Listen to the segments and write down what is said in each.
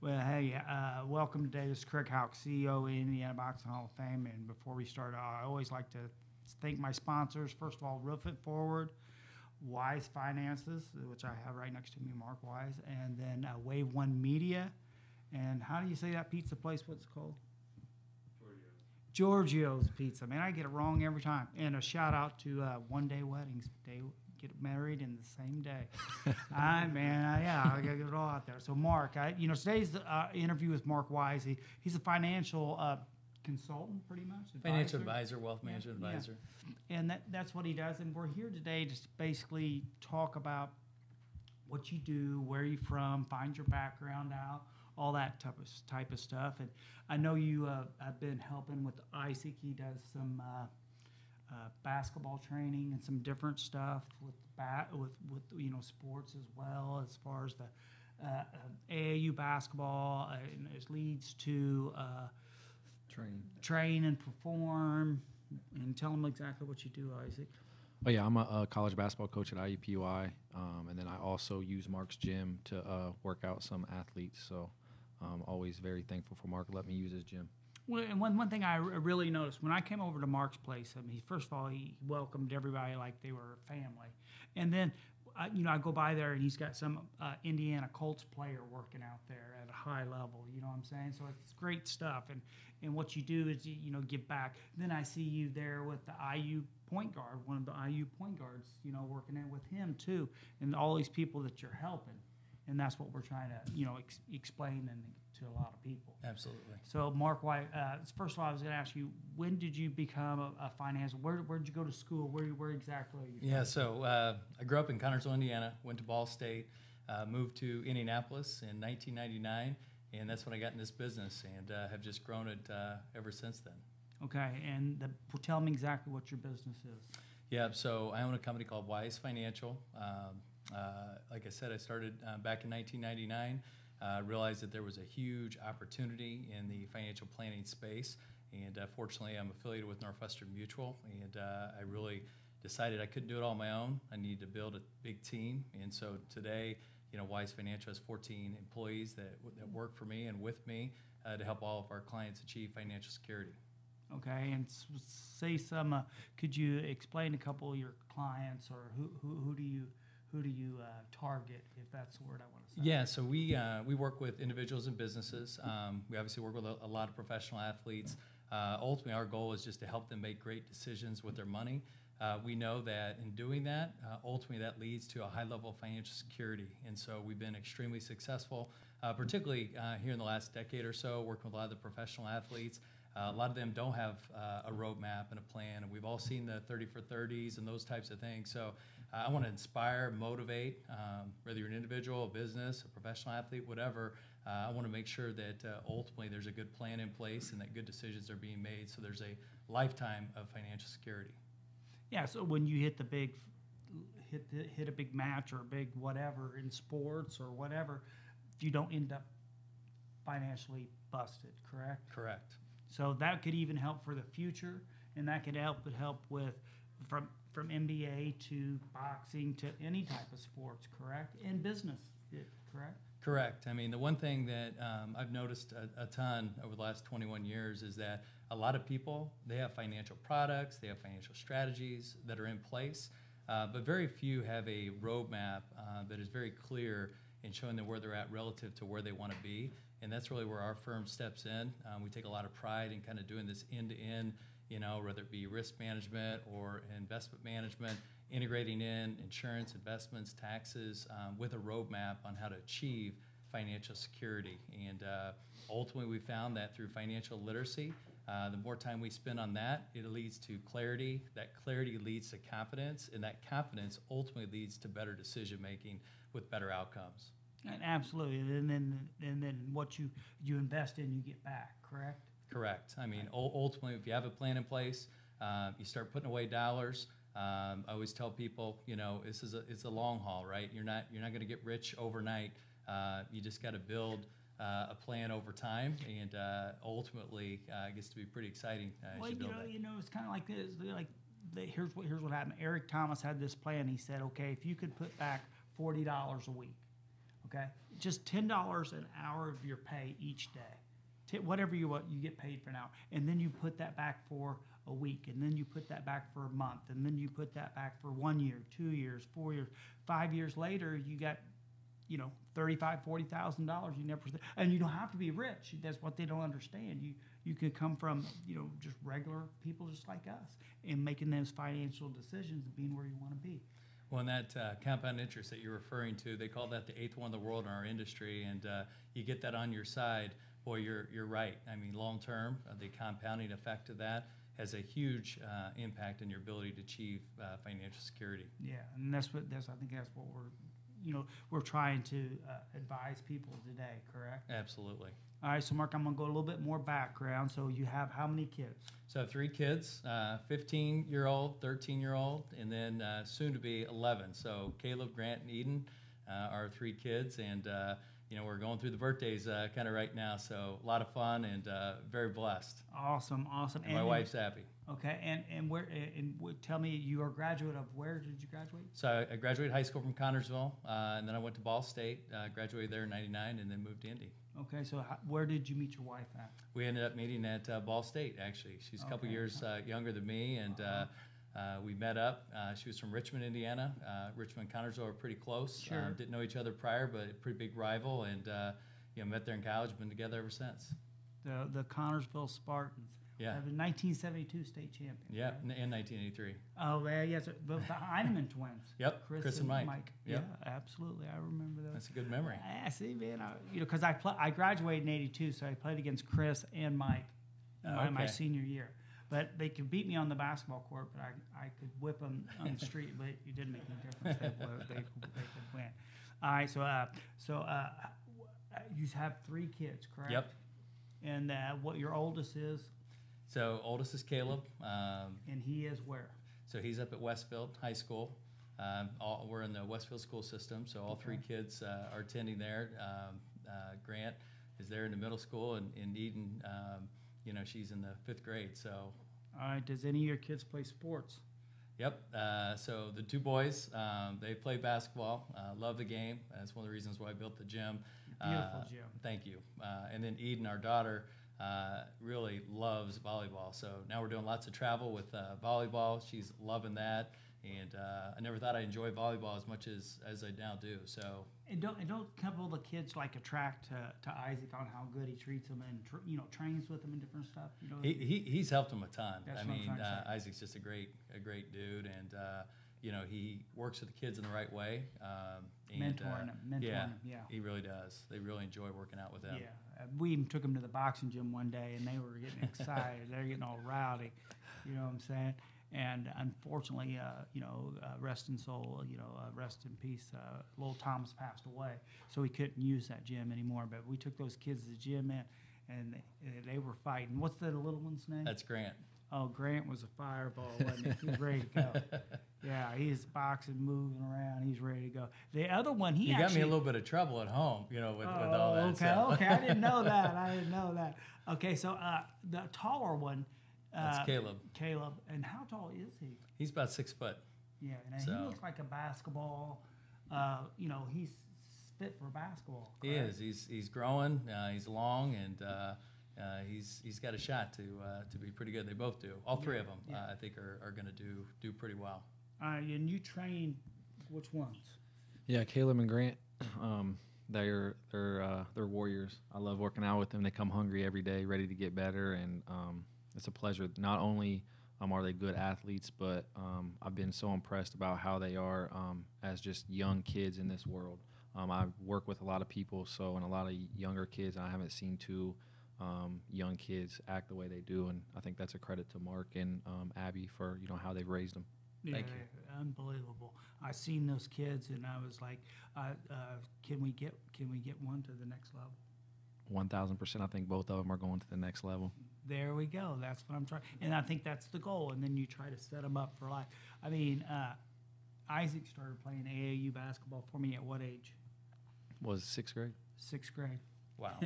Well, hey, welcome today. This is Craig Houk, CEO of Indiana Boxing Hall of Fame. And before we start, I always like to thank my sponsors. First of all, Roof It Forward, Wise Finances, which I have right next to me, Mark Wise, and then Wave One Media. And how do you say that pizza place? What's it called? Giorgio's Pizza. Man, I get it wrong every time. And a shout out to One Day Weddings. They get married in the same day. I gotta get it all out there. So Mark, today's interview with Mark Wise. He's a financial consultant, pretty much. Financial advisor, wealth management advisor. Yeah. And that's what he does. And we're here today to basically talk about what you do, where you're from, find your background out, all that type of stuff. And I know you have been helping with Isaac. He does some basketball training and some different stuff with sports as well, as far as the AAU basketball, and it leads to train and perform. And tell them exactly what you do, Isaac. Oh yeah, I'm a college basketball coach at IUPUI, and then I also use Mark's gym to work out some athletes. So I'm always very thankful for Mark to let me use his gym. Well, and one thing I really noticed when I came over to Mark's place, I mean, first of all, he welcomed everybody like they were family, and then I go by there and he's got some Indiana Colts player working out there at a high level. You know what I'm saying? So it's great stuff, and what you do is give back. Then I see you there with the IU point guard, one of the IU point guards, working in with him too, and all these people that you're helping. And that's what we're trying to, explain to a lot of people. Absolutely. So, Mark, first of all, I was going to ask you, when did you become a financial? Where did you go to school? Where exactly are you from? Yeah, so I grew up in Connersville, Indiana, went to Ball State, moved to Indianapolis in 1999, and that's when I got in this business, and have just grown it ever since then. Okay, and tell me exactly what your business is. Yeah, so I own a company called Wise Financial. Like I said, I started back in 1999, realized that there was a huge opportunity in the financial planning space, and fortunately I'm affiliated with Northwestern Mutual, and I really decided I couldn't do it all on my own. I needed to build a big team, and so today, Wise Financial has 14 employees that work for me and with me to help all of our clients achieve financial security. Okay, and say some, could you explain a couple of your clients, or who do you target, if that's the word I want to say? Yeah, so we work with individuals and businesses. We obviously work with a lot of professional athletes. Ultimately, our goal is just to help them make great decisions with their money. We know that in doing that, ultimately that leads to a high level of financial security. And so we've been extremely successful, particularly here in the last decade or so, working with a lot of the professional athletes. A lot of them don't have a roadmap and a plan, and we've all seen the 30 for 30s and those types of things. So I want to inspire, motivate, whether you're an individual, a business, a professional athlete, whatever. I want to make sure that ultimately there's a good plan in place and that good decisions are being made, so there's a lifetime of financial security. Yeah, so when you hit a big match or a big whatever in sports or whatever, you don't end up financially busted, correct? Correct. So that could even help for the future, and that could help with from NBA to boxing to any type of sports, correct? And business, correct? Correct. I mean, the one thing that I've noticed a ton over the last 21 years is that a lot of people, they have financial products, they have financial strategies that are in place, but very few have a roadmap that is very clear in showing them where they're at relative to where they want to be. And that's really where our firm steps in. We take a lot of pride in kind of doing this end-to-end, whether it be risk management or investment management, integrating in insurance, investments, taxes, with a roadmap on how to achieve financial security. And ultimately, we found that through financial literacy, the more time we spend on that, it leads to clarity. That clarity leads to confidence, and that confidence ultimately leads to better decision-making with better outcomes. And absolutely, and then what you invest in, you get back, correct? Correct. I mean, ultimately, if you have a plan in place, you start putting away dollars. I always tell people, it's a long haul, right? You're not going to get rich overnight. You just got to build a plan over time, and ultimately, it gets to be pretty exciting. Well, it's kind of like this. Here's what happened. Eric Thomas had this plan. He said, okay, if you could put back $40 a week. Okay, just $10 an hour of your pay each day. Whatever you want, you get paid for an hour, and then you put that back for a week, and then you put that back for a month, and then you put that back for 1 year, 2 years, 4 years, 5 years later, you got, $35,000, $40,000. You never, and you don't have to be rich. That's what they don't understand. You could come from just regular people just like us, and making those financial decisions and being where you want to be. Well, and that compound interest that you're referring to, they call that the 8th one in the world in our industry, and you get that on your side. Boy, you're right. I mean, long term, the compounding effect of that has a huge impact on your ability to achieve financial security. Yeah, and I think that's what we're trying to advise people today. Correct? Absolutely. All right, so Mark, I'm gonna go a little bit more background. So you have how many kids? So I have 3 kids: 15-year-old, 13-year-old, and then soon to be 11. So Caleb, Grant, and Eden are 3 kids, and we're going through the birthdays kind of right now, so a lot of fun and very blessed. Awesome. And my wife's happy. Okay, tell me, you are a graduate of where did you graduate? So I graduated high school from Connersville, and then I went to Ball State, graduated there in '99, and then moved to Indy. Okay, so where did you meet your wife at? We ended up meeting at Ball State, actually. She's a couple years younger than me, and we met up. She was from Richmond, Indiana. Richmond and Connersville are pretty close. Sure. Didn't know each other prior, but a pretty big rival, and met there in college, been together ever since. The Connersville Spartans. Yeah. The 1972 state champion. Yeah, in 1983. Oh, yeah, yes. The Heineman twins. Yep, Chris and Mike. Yep. Yeah, absolutely. I remember those. That's a good memory. See, man, because I graduated in '82, so I played against Chris and Mike my senior year. But they could beat me on the basketball court, but I could whip them on the street. But it didn't make any difference. They could win. All right, so you have 3 kids, correct? Yep. And what your oldest is? So oldest is Caleb. And he is where? So he's up at Westfield High School. We're in the Westfield school system, so all 3 kids are attending there. Grant is there in the middle school, and Eden, she's in the 5th grade. So. All right. Does any of your kids play sports? Yep. So the 2 boys, they play basketball. Love the game. That's one of the reasons why I built the gym. Beautiful gym. Thank you. And then Eden, our daughter, really loves volleyball. So now we're doing lots of travel with volleyball. She's loving that, and I never thought I'd enjoy volleyball as much as I now do. So and don't a couple of the kids attract to Isaac on how good he treats them and trains with them and different stuff. He's helped them a ton. That's I mean, Isaac's just a great dude, and he works with the kids in the right way. Mentoring them. Yeah, he really does. They really enjoy working out with him. Yeah, we even took them to the boxing gym one day, and they were getting excited. They're getting all rowdy. You know what I'm saying? And unfortunately, rest in soul, rest in peace. Little Thomas passed away, so we couldn't use that gym anymore. But we took those kids to the gym, and they were fighting. What's the little one's name? That's Grant. Oh, Grant was a fireball, wasn't he? He was ready to go. Yeah, he's boxing, moving around. He's ready to go. The other one, he got me a little bit of trouble at home, with all that. Okay, I didn't know that. Okay, so the taller one. That's Caleb. Caleb, and how tall is he? He's about 6 foot. Yeah, and he looks like a basketball. He's fit for basketball. Correct? He is. He's growing. He's long, and he's got a shot to be pretty good. They both do. All 3 of them, I think, are going to do pretty well. And you train which ones? Yeah, Caleb and Grant. They're warriors. I love working out with them. They come hungry every day, ready to get better, and it's a pleasure. Not only are they good athletes, but I've been so impressed about how they are as just young kids in this world. I work with a lot of people, and a lot of younger kids, and I haven't seen 2 young kids act the way they do, and I think that's a credit to Mark and Abby for how they've raised them. Yeah, Thank you. Unbelievable. I seen those kids, and I was like, "Can we get one to the next level?" 1,000%. I think both of them are going to the next level. There we go. That's what I'm trying, and I think that's the goal. And then you try to set them up for life. I mean, Isaac started playing AAU basketball for me at what age? Was 6th grade? 6th grade. Wow.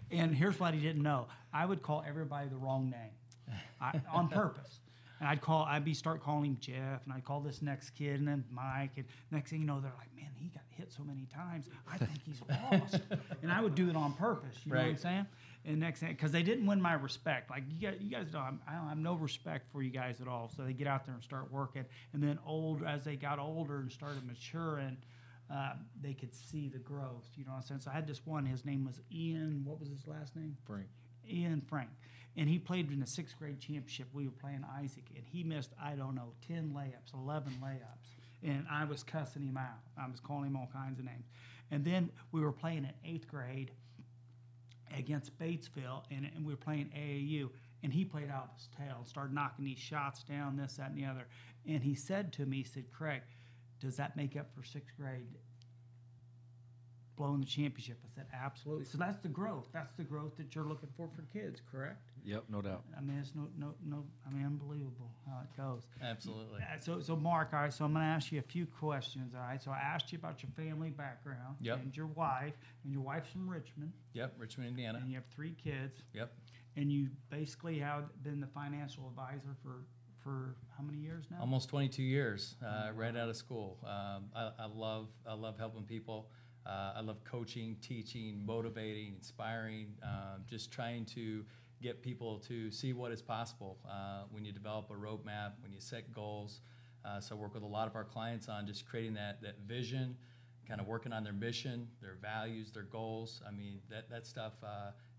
And here's what he didn't know. I would call everybody the wrong name on purpose. I'd start calling him Jeff, and I'd call this next kid, and then Mike, and next thing you know, they're like, man, he got hit so many times, I think he's lost. And I would do it on purpose, you know what I'm saying? And next thing, because they didn't win my respect. Like, you guys know, I have no respect for you guys at all. So they get out there and start working, and then as they got older and started maturing, they could see the growth, you know what I'm saying? So I had this one, his name was Ian, what was his last name? Ian Frank. And he played in the 6th grade championship. We were playing Isaac, and he missed, 10 layups, 11 layups. And I was cussing him out. I was calling him all kinds of names. And then we were playing in 8th grade against Batesville, and we were playing AAU. And he played out of his tail and started knocking these shots down, this, that, and the other. And he said to me, he said, Craig, does that make up for 6th grade blowing the championship? I said, absolutely. So that's the growth. That's the growth that you're looking for kids, correct? Yep, no doubt. I mean, it's unbelievable how it goes. Absolutely. So Mark, all right, so I'm going to ask you a few questions, all right? So I asked you about your family background and your wife, and your wife's from Richmond. Yep, Richmond, Indiana. And you have 3 kids. Yep. And you basically have been the financial advisor for how many years now? Almost 22 years, right out of school. I love helping people. I love coaching, teaching, motivating, inspiring, just trying to get people to see what is possible when you develop a roadmap, when you set goals. So I work with a lot of our clients on just creating that vision, kind of working on their mission, their values, their goals. I mean, that stuff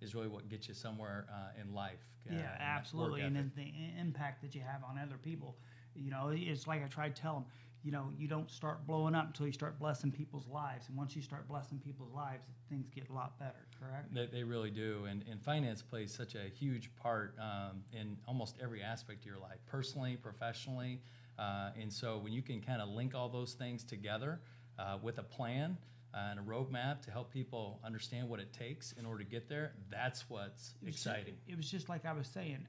is really what gets you somewhere in life. Yeah, absolutely. And then the impact that you have on other people. You know, it's like I try to tell them, you know, you don't start blowing up until you start blessing people's lives. And once you start blessing people's lives, things get a lot better, correct? They really do. And finance plays such a huge part in almost every aspect of your life, personally, professionally. And so when you can kind of link all those things together with a plan and a roadmap to help people understand what it takes in order to get there, that's what's exciting. It was just like I was saying,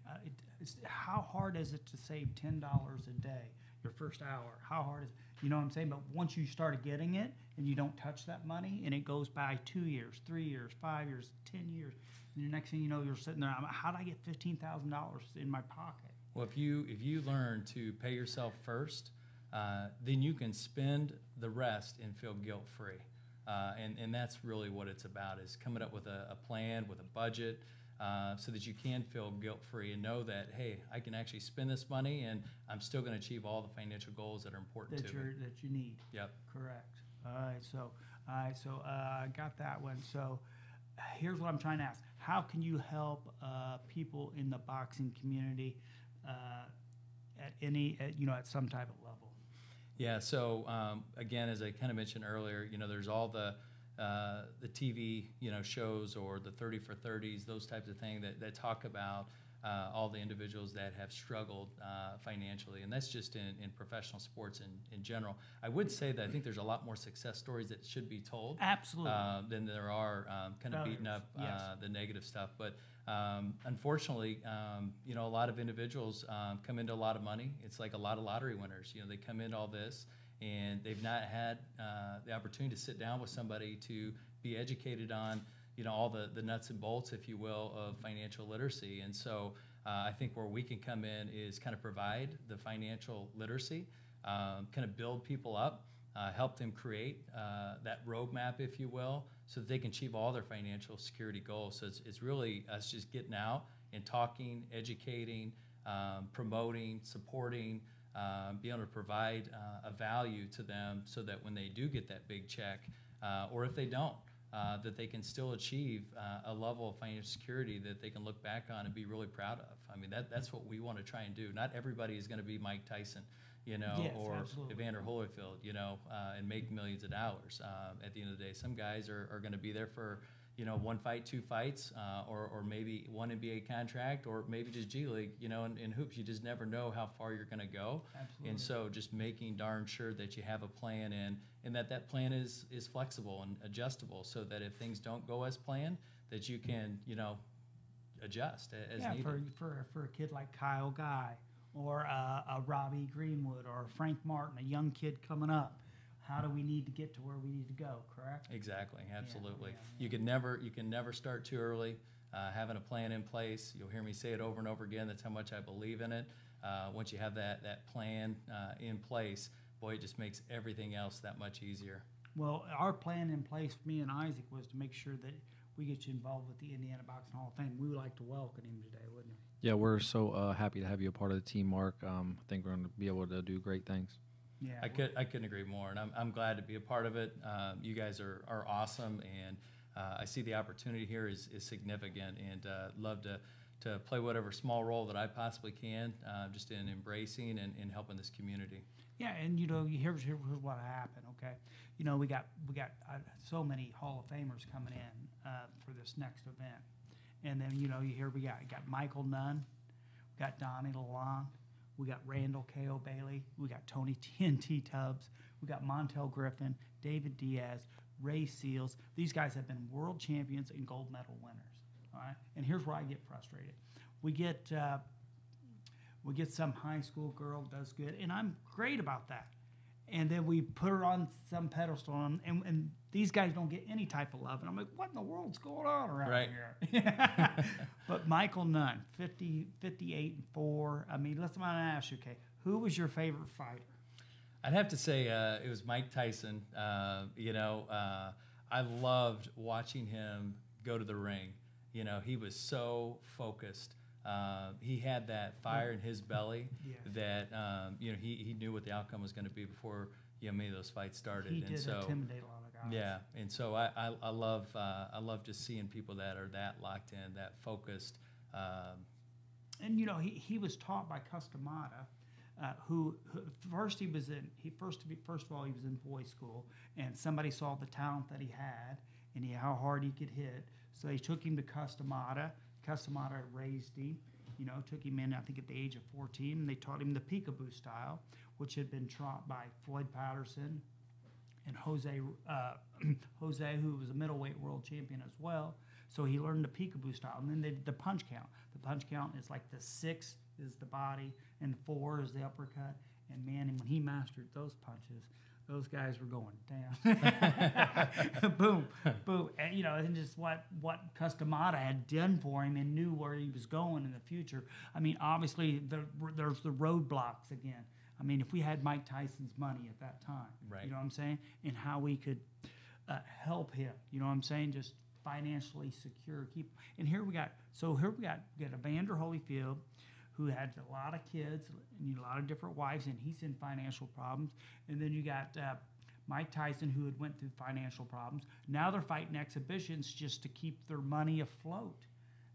how hard is it to save $10 a day? Your first hour, how hard is it? You know what I'm saying? But once you start getting it and you don't touch that money and it goes by 2 years, 3 years, 5 years, 10 years, and the next thing you know, you're sitting there, how do I get $15,000 in my pocket? Well, if you learn to pay yourself first, then you can spend the rest and feel guilt-free. And that's really what it's about, is coming up with a plan, with a budget, so that you can feel guilt-free and know that, hey, I can actually spend this money and I'm still going to achieve all the financial goals that are important to me. That you need. Yep. Correct. All right, so I got that one. So here's what I'm trying to ask. How can you help people in the boxing community at some type of level? Yeah, so again, as I kind of mentioned earlier, there's all the TV, shows, or the 30 for 30s, those types of things that talk about all the individuals that have struggled financially, and that's just in professional sports in general. I would say that I think there's a lot more success stories that should be told. Absolutely. Than there are kind of beating up the negative stuff. But unfortunately, a lot of individuals come into a lot of money. It's like a lot of lottery winners. They come into all this, and they've not had the opportunity to sit down with somebody to be educated on all the nuts and bolts, if you will, of financial literacy. And so I think where we can come in is kind of provide the financial literacy, kind of build people up, help them create that roadmap, if you will, so that they can achieve all their financial security goals. So it's really us just getting out and talking, educating, promoting, supporting, being able to provide a value to them so that when they do get that big check, or if they don't, that they can still achieve a level of financial security that they can look back on and be really proud of. I mean, that's what we want to try and do. Not everybody is going to be Mike Tyson, or absolutely. Evander Holyfield, and make millions of dollars at the end of the day. Some guys are going to be there for, one fight, 2 fights, or maybe one NBA contract, or maybe just G League. In hoops, you just never know how far you're going to go. Absolutely. And so just making darn sure that you have a plan, and that plan is flexible and adjustable, so that if things don't go as planned, that you can, adjust as needed. For a kid like Kyle Guy, or a Robbie Greenwood, or Frank Martin, a young kid coming up. How do we need to get to where we need to go, correct? Exactly, absolutely. Yeah. You can never start too early. having a plan in place. You'll hear me say it over and over again. That's how much I believe in it. Once you have that plan in place, boy, it just makes everything else that much easier. Well, our plan in place for me and Isaac was to make sure that we get you involved with the Indiana Boxing Hall of Fame. We would like to welcome him today, wouldn't we? Yeah, we're so happy to have you a part of the team, Mark. I think we're going to be able to do great things. Yeah, I couldn't agree more, and I'm glad to be a part of it. You guys are awesome, and I see the opportunity here is significant, and love to play whatever small role that I possibly can, just in embracing and helping this community. Yeah, and here's what happened. Okay, we got so many Hall of Famers coming in for this next event, and then you got Michael Nunn, we got Donnie Lalonde, we got Randall K.O. Bailey, we got Tony TNT Tubbs, we got Montel Griffin, David Diaz, Ray Seals. These guys have been world champions and gold medal winners. All right, and here's where I get frustrated. We get some high school girl does good, and I'm great about that. And then we put her on some pedestal, and these guys don't get any type of love. And I'm like, what in the world's going on around here? But Michael Nunn, 58-4. I mean, let's ask you, okay, who was your favorite fighter? I'd have to say it was Mike Tyson. I loved watching him go to the ring. He was so focused. He had that fire in his belly that he knew what the outcome was going to be before many of those fights started. He did intimidate a lot of guys. Yeah, and so I love just seeing people that are that locked in, that focused. And he was taught by Customata, who first of all he was in boys' school, and somebody saw the talent that he had and how hard he could hit, so they took him to Customata. Customata raised him, took him in, I think, at the age of 14, and they taught him the peekaboo style, which had been taught by Floyd Patterson and Jose, who was a middleweight world champion as well. So he learned the peekaboo style, and then they did the punch count. The punch count is like the 6 is the body, and 4 is the uppercut. And man, and when he mastered those punches, those guys were going down. Boom, boom. And, and just what Customata had done for him and knew where he was going in the future. I mean, obviously, there's the roadblocks again. I mean, if we had Mike Tyson's money at that time, right. You know what I'm saying? And how we could help him, you know what I'm saying? Just financially secure, and here we got Evander Holyfield, who had a lot of kids and a lot of different wives, and he's in financial problems. And then you got Mike Tyson, who had went through financial problems. Now they're fighting exhibitions just to keep their money afloat.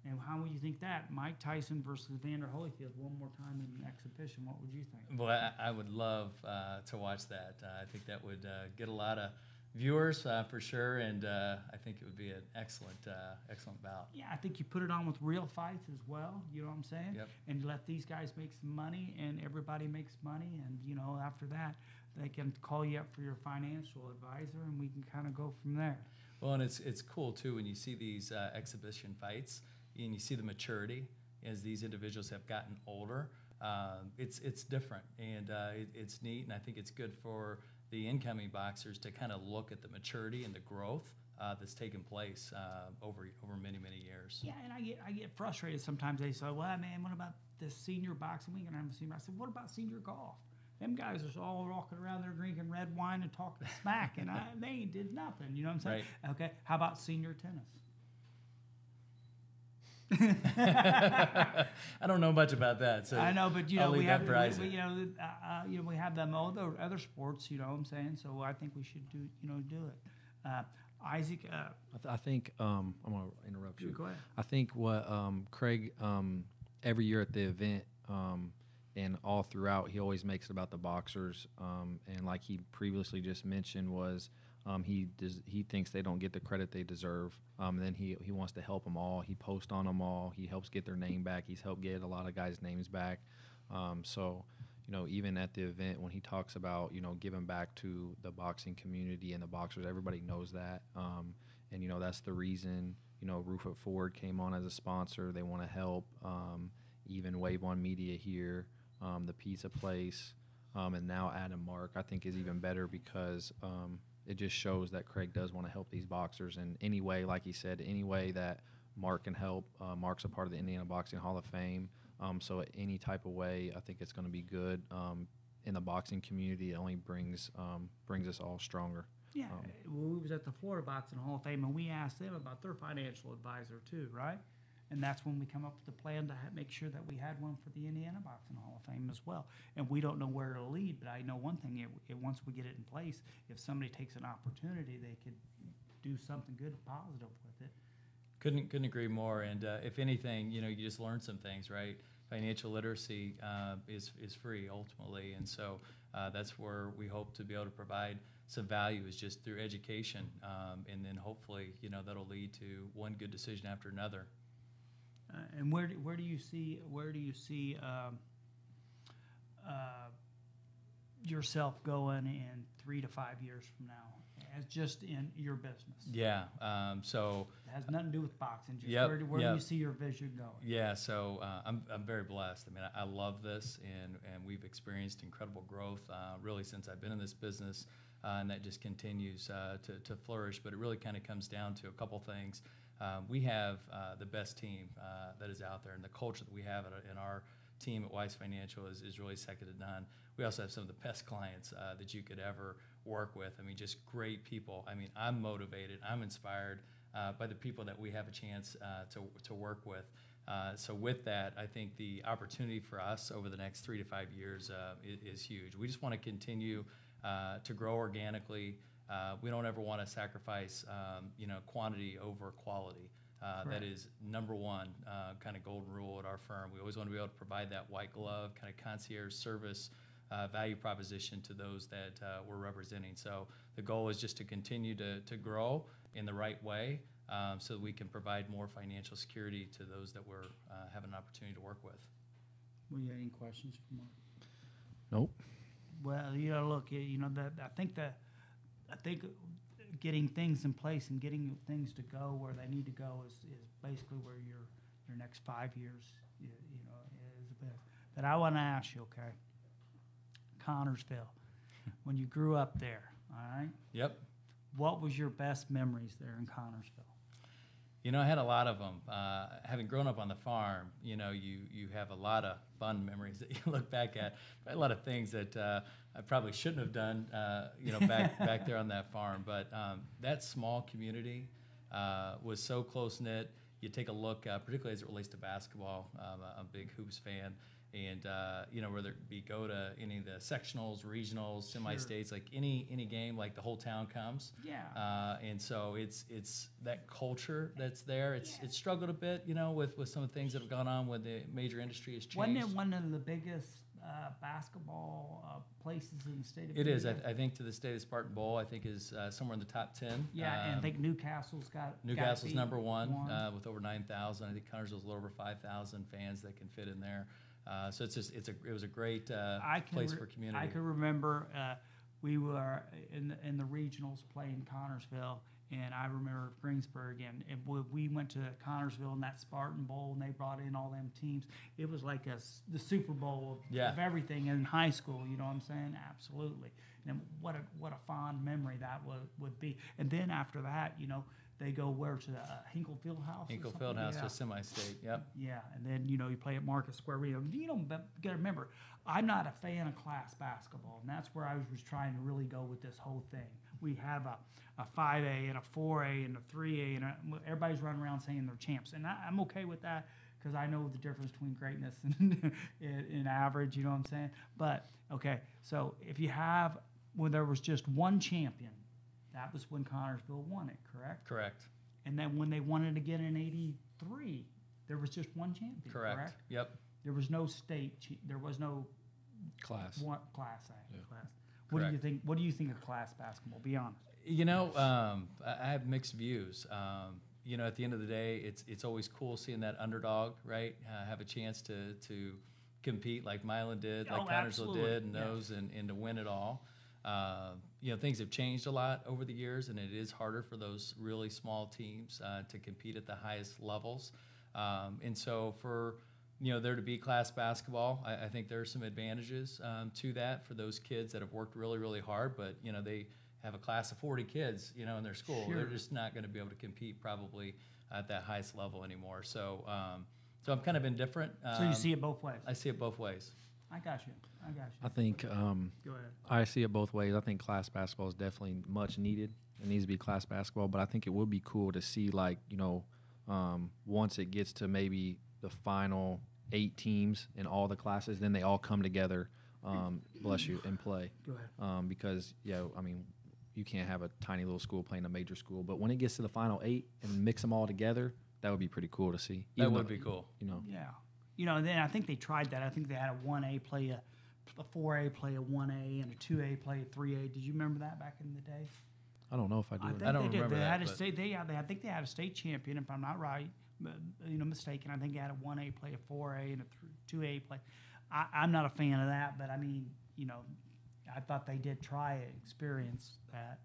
And how would you think that? Mike Tyson versus Evander Holyfield one more time in an exhibition. What would you think? Well, I would love to watch that. I think that would get a lot of viewers for sure, and I think it would be an excellent bout. Yeah, I think you put it on with real fights as well. You know what I'm saying? Yep. And let these guys make some money, and everybody makes money, and after that, they can call you up for your financial advisor, and we can kind of go from there. Well, and it's cool too when you see these exhibition fights and you see the maturity as these individuals have gotten older. It's different, and it's neat, and I think it's good for the incoming boxers to kind of look at the maturity and the growth that's taken place over many years. Yeah, and I get frustrated sometimes. They say, "Well, man, what about this senior boxing? We can have a senior." I said, "What about senior golf? Them guys are all walking around there drinking red wine and talking smack, and they ain't did nothing." You know what I'm saying? Right. Okay. How about senior tennis? I don't know much about that, so I know, but I'll we leave have that for we have them other sports. You know what I'm saying? So I think we should do it. Isaac, I think I'm gonna interrupt you. Go ahead. I think what Craig every year at the event and all throughout, he always makes it about the boxers, and like he previously just mentioned was. He thinks they don't get the credit they deserve. Then he wants to help them all. He posts on them all. He helps get their name back. He's helped get a lot of guys' names back. So, even at the event when he talks about, giving back to the boxing community and the boxers, everybody knows that. And that's the reason, Roof It Forward came on as a sponsor. They want to help. Even Wave One Media here, the pizza place, and now Adam Mark, I think is even better because it just shows that Craig does want to help these boxers in any way, like he said, any way that Mark can help. Mark's a part of the Indiana Boxing Hall of Fame. So any type of way, I think it's going to be good. In the boxing community, it only brings us all stronger. Yeah, we was at the Florida Boxing Hall of Fame, and we asked them about their financial advisor too, right? And that's when we come up with the plan to make sure that we had one for the Indiana Boxing Hall of Fame as well. And we don't know where it'll lead, but I know one thing: once we get it in place, if somebody takes an opportunity, they could do something good, positive with it. Couldn't agree more. And if anything, you just learn some things, right? Financial literacy is free ultimately, and so that's where we hope to be able to provide some value is just through education, and then hopefully that'll lead to one good decision after another. And where do you see yourself going in 3 to 5 years from now, as just in your business? Yeah. So it has nothing to do with boxing. Just yep, where yep. do you see your vision going? Yeah. So I'm very blessed. I mean, I love this, and we've experienced incredible growth really since I've been in this business, and that just continues to flourish. But it really kind of comes down to a couple things. We have the best team that is out there, and the culture that we have in our team at Weiss Financial is really second to none. We also have some of the best clients that you could ever work with. I mean, just great people. I mean, I'm motivated. I'm inspired by the people that we have a chance to work with. So with that, I think the opportunity for us over the next 3 to 5 years is huge. We just want to continue to grow organically. We don't ever want to sacrifice, quantity over quality. That is number one kind of golden rule at our firm. We always want to be able to provide that white glove kind of concierge service value proposition to those that we're representing. So the goal is just to continue to grow in the right way so that we can provide more financial security to those that we're having an opportunity to work with. Well, you have any questions for Mark? Nope. Well, look, I think getting things in place and getting things to go where they need to go is basically where your next 5 years, is the best. But I want to ask you, okay, Connersville, when you grew up there, all right? Yep. What was your best memories there in Connersville? I had a lot of them. Having grown up on the farm, you have a lot of fun memories that you look back at. I had a lot of things that I probably shouldn't have done, back there on that farm. But that small community was so close-knit. You take a look, particularly as it relates to basketball. I'm a big hoops fan. And, whether it be go to any of the sectionals, regionals, semi-states, like any game, like the whole town comes. Yeah. And so it's that culture that's there. It's struggled a bit, with some of the things that have gone on when the major industry has changed. Wasn't it one of the biggest basketball places in the state of It is. Indiana? I think to this day, the Spartan Bowl, I think, is somewhere in the top 10. Yeah, and I think Newcastle's Newcastle's number one with over 9,000. I think Connersville's a little over 5,000 fans that can fit in there. So it was a great place for community. I can remember we were in the regionals playing Connersville, and I remember Greensburg, and we went to Connersville in that Spartan Bowl, and they brought in all them teams. It was like the Super Bowl of everything in high school. You know what I'm saying? Absolutely. And what a fond memory that would be. And then after that, they go to the Hinkle Fieldhouse. Hinkle Fieldhouse to semi-state. Yep. Yeah, and then you play at Marcus Square Arena. Got to remember, I'm not a fan of class basketball, and that's where I was trying to really go with this whole thing. We have a 5A and a 4A and a 3A, and everybody's running around saying they're champs, and I'm okay with that because I know the difference between greatness and average. You know what I'm saying? But okay, so if you have when there was just one champion. That was when Connersville won it, correct? Correct. And then when they won it again in '83, there was just one champion, correct? Yep. There was no there was no class. Class A. Yeah. Class. What do you think? What do you think of class basketball? Be honest. I have mixed views. At the end of the day, it's always cool seeing that underdog, right? Have a chance to compete like Milan did, like Connersville did, and to win it all. Things have changed a lot over the years, and it is harder for those really small teams to compete at the highest levels. And so for there to be class basketball, I think there are some advantages to that for those kids that have worked really, really hard, but they have a class of 40 kids, you know, in their school. Sure. They're just not going to be able to compete probably at that highest level anymore. So, so I'm kind of indifferent. So you see it both ways. I see it both ways. I got you. I think Go ahead. I see it both ways. I think class basketball is definitely much needed. It needs to be class basketball, but I think it would be cool to see, like, you know, once it gets to maybe the final 8 teams in all the classes, then they all come together, bless you, and play. Go ahead. Because, yeah, I mean, you can't have a tiny little school playing a major school, but when it gets to the final 8 and mix them all together, that would be pretty cool to see. That would be cool. You know. Yeah. You know, and then I think they tried that. I think they had a 1A play a 4A play a 1A and a 2A play a 3A. Did you remember that back in the day? I don't know if I do. I don't remember They that, had a but- state. I think they had a state champion, if I'm not right, mistaken. I think they had a 1A play, a 4A, and a 2A play. I'm not a fan of that, but I mean, you know, I thought they did try it, experience that.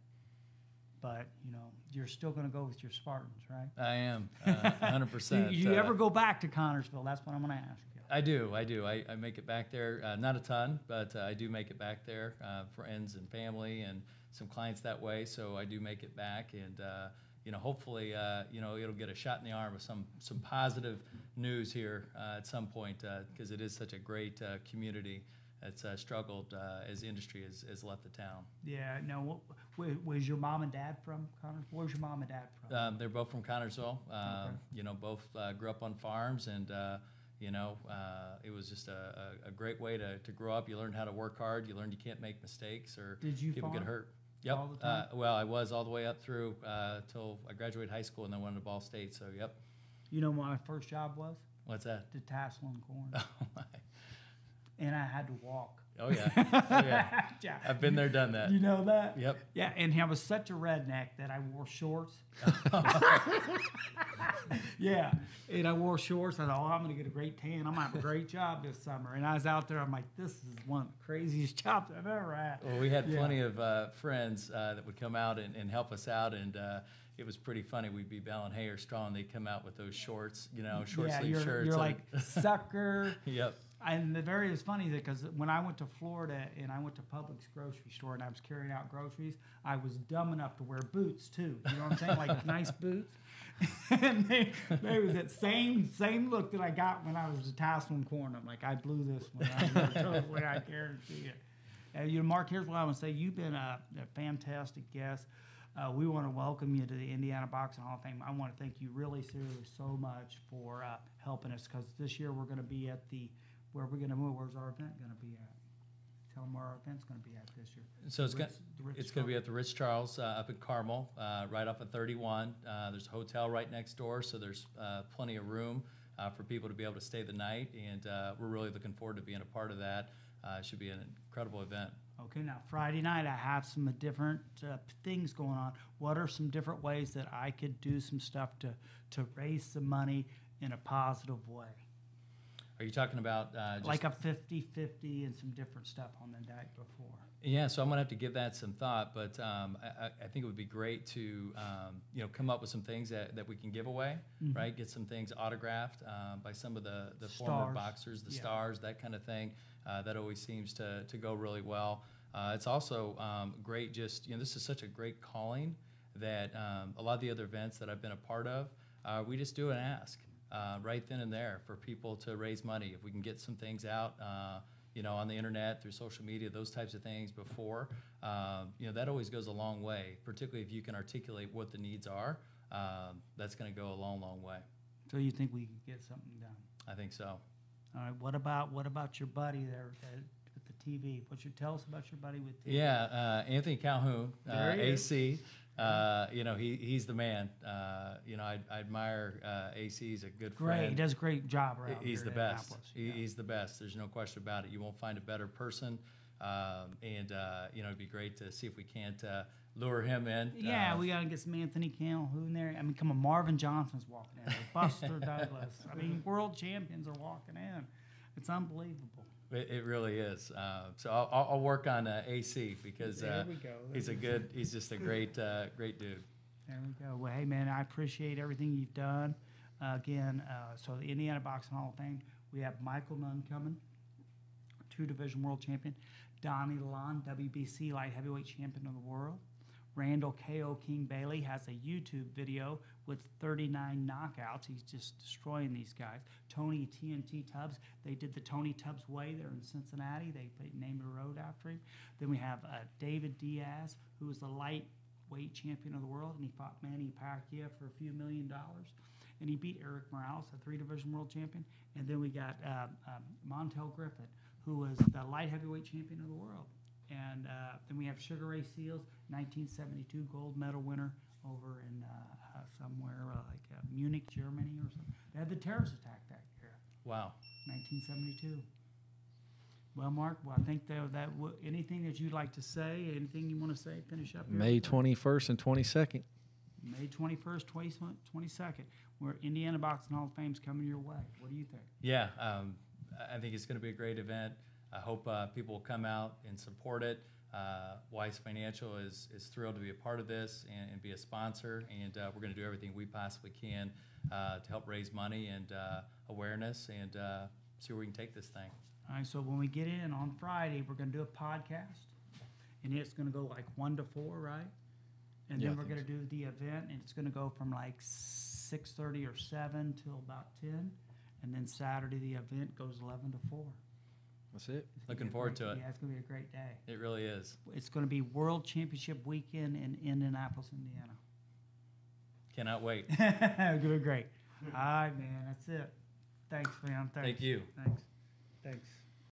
But you know, you're still going to go with your Spartans, right? I am 100%. Do you ever go back to Connersville? That's what I'm going to ask you. I do. I make it back there. Not a ton, but I do make it back there. Friends and family and some clients that way. So I do make it back, and you know, hopefully, you know, it'll get a shot in the arm with some positive news here at some point, because it is such a great community that's struggled as the industry has left the town. Yeah. No. Was your mom and dad from Connersville? Where's your mom and dad from? They're both from Connersville. Okay. You know, both grew up on farms, and you know, it was just a great way to grow up. You learned how to work hard. You learned you can't make mistakes, or Did you people farm get hurt. Yep. all the time? Well, I was all the way up through till I graduated high school, and then went to Ball State. So, yep. You know what my first job was? What's that? Detasseling corn. Oh my. And I had to walk. Oh yeah. Oh yeah. Yeah. I've been there, done that. You know that? Yep. Yeah, and I was such a redneck that I wore shorts. Yeah, and I wore shorts. I thought, oh, I'm going to get a great tan. I'm going to have a great job this summer. And I was out there. I'm like, this is one of the craziest jobs I've ever had. Well, we had Yeah. plenty of friends that would come out and help us out, and it was pretty funny. We'd be baling hay or straw, and they'd come out with those shorts, you know, short sleeve shirts. You're and- like, sucker. Yep. And the very is funny because when I went to Florida and I went to Publix grocery store and I was carrying out groceries, I was dumb enough to wear boots too. You know what I'm saying? Like nice boots. And they was that same look that I got when I was detasseling corn. I'm like, I blew this one. Totally, I guarantee it. You know, Mark, here's what I want to say. You've been a fantastic guest. We want to welcome you to the Indiana Boxing Hall of Fame. I want to thank you really seriously so much for helping us, because this year we're going to be at the where's our event going to be at? Tell them where our event's going to be at this year. So it's going Ritz to be at the Ritz Charles up in Carmel, right off of 31. There's a hotel right next door, so there's plenty of room for people to be able to stay the night, and we're really looking forward to being a part of that. It should be an incredible event. Okay, now Friday night I have some different things going on. What are some different ways that I could do some stuff to raise some money in a positive way? Are you talking about just Like a 50-50 and some different stuff on the night before. Yeah, so I'm gonna have to give that some thought, but I think it would be great to you know, come up with some things that we can give away, right? Get some things autographed by some of the former Stars. boxers, the Yeah. stars, that kind of thing. That always seems to go really well. It's also great. Just, you know, this is such a great calling that a lot of the other events that I've been a part of, we just do an ask. Right then and there for people to raise money. If we can get some things out, you know, on the internet, through social media, those types of things before, you know, that always goes a long way, particularly if you can articulate what the needs are. That's going to go a long, long way. So you think we could get something done? I think so. All right. What about your buddy there with the TV? Tell us about your buddy with TV. Yeah, Anthony Calhoun, There he is. AC. You know, he's the man. You know, I admire AC. He's a good Great. friend. He does a great job around He's here the in best. Indianapolis. Yeah. He's the best. There's no question about it. You won't find a better person. And you know, it'd be great to see if we can't lure him in. Yeah, we got to get some Anthony Calhoun there. I mean, come on, Marvin Johnson's walking in. Buster Douglas. I mean, world champions are walking in. It's unbelievable. It really is. So I'll work on AC because There we go. he's just a great great dude. There we go. Well, hey, man, I appreciate everything you've done. Again, so the Indiana Boxing Hall of Fame, we have Michael Nunn coming, 2-division world champion. Donnie Lalonde, WBC light heavyweight champion of the world. Randall K.O. King Bailey has a YouTube video with 39 knockouts. He's just destroying these guys. Tony TNT Tubbs, they did the Tony Tubbs Way there in Cincinnati. They named a road after him. Then we have David Diaz, who is the lightweight champion of the world, and he fought Manny Pacquiao for a few $1 million. And he beat Eric Morales, a 3-division world champion. And then we got Montel Griffin, who was the light heavyweight champion of the world. And then we have Sugar Ray Seals, 1972 gold medal winner over in somewhere like Munich, Germany or something. They had the terrorist attack that year. Wow. 1972. Well, Mark, I think anything that you'd like to say, anything you want to say, finish up here? May 21st and 22nd. May 21st, 22nd, where Indiana Boxing Hall of Fame's coming your way. What do you think? Yeah, I think it's going to be a great event. I hope people will come out and support it. Wise Financial is thrilled to be a part of this and be a sponsor, and we're going to do everything we possibly can to help raise money and awareness and see where we can take this thing. All right, so when we get in on Friday, we're going to do a podcast, and it's going to go like 1 to 4, right? And then we're going to do the event, and it's going to go from like 6:30 or 7 till about 10, and then Saturday the event goes 11 to 4. That's it. Looking forward to it. Yeah, it's going to be a great day. It really is. It's going to be World Championship weekend in Indianapolis, Indiana. Cannot wait. Good, great. All right, man, that's it. Thanks, man. Thanks. Thank you. Thanks.